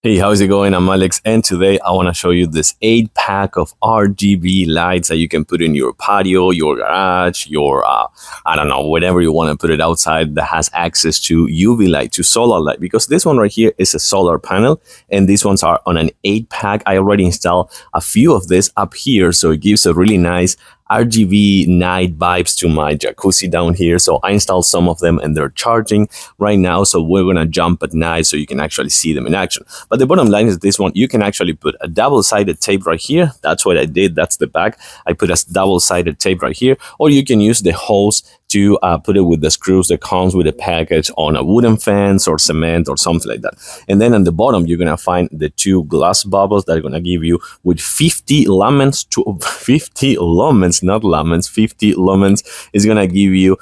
Hey, how's it going? I'm Alex, and today I want to show you this 8-pack of RGB lights that you can put in your patio, your garage, your, I don't know, whatever you want to put it outside that has access to UV light, to solar light, because this one right here is a solar panel, and these ones are on an 8-pack. I already installed a few of this up here, so it gives a really nice RGB night vibes to my jacuzzi down here. So I installed some of them and they're charging right now. So we're gonna jump at night so you can actually see them in action. But the bottom line is this one, you can actually put a double-sided tape right here. That's what I did. That's the back. I put a double-sided tape right here, or you can use the hose to put it with the screws that comes with the package on a wooden fence or cement or something like that. And then on the bottom, you're gonna find the two glass bubbles that are gonna give you with 50 lumens to 50 lumens, not lumens, 50 lumens is gonna give you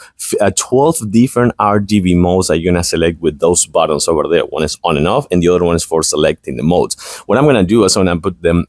12 different RGB modes that you're gonna select with those buttons over there. One is on and off, and the other one is for selecting the modes. What I'm gonna do is I'm gonna put them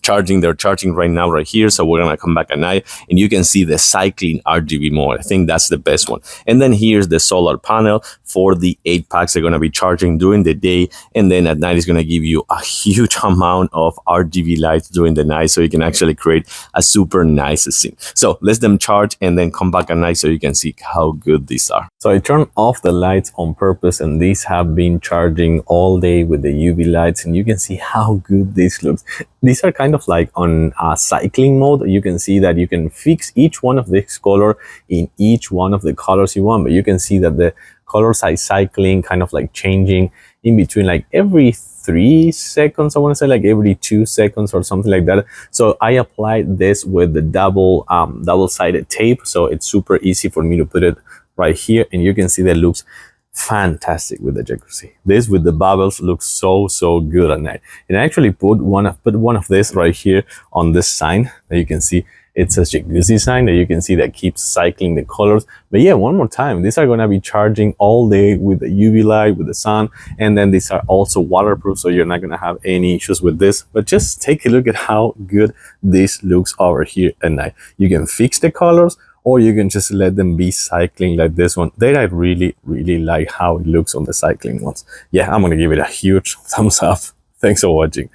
charging. They're charging right now right here. So we're gonna come back at night and you can see the cycling RGB mode. I think that's the best one. And then here's the solar panel for the 8 packs. They're going to be charging during the day, and then at night is going to give you a huge amount of RGB lights during the night, so you can actually create a super nice scene. So let them charge and then come back at night so you can see how good these are. So I turned off the lights on purpose, and these have been charging all day with the UV lights, and you can see how good this looks. These are kind of like on cycling mode. You can see that you can fix each one of this color in each one of the colors you want, but you can see that the colors are cycling, kind of like changing in between, like every 3 seconds. I want to say like every 2 seconds or something like that. So I applied this with the double-sided tape, so it's super easy for me to put it right here, and you can see that it looks fantastic with the jacuzzi. This with the bubbles looks so good at night. And I actually put one of this right here on this sign that you can see. It's a jacuzzi sign that you can see that keeps cycling the colors. But yeah, one more time, these are going to be charging all day with the UV light, with the sun, and then these are also waterproof, so you're not going to have any issues with this. But just take a look at how good this looks over here at night. You can fix the colors, or you can just let them be cycling like this one. That I really like how it looks on the cycling ones. Yeah, I'm gonna give it a huge thumbs up. Thanks for watching.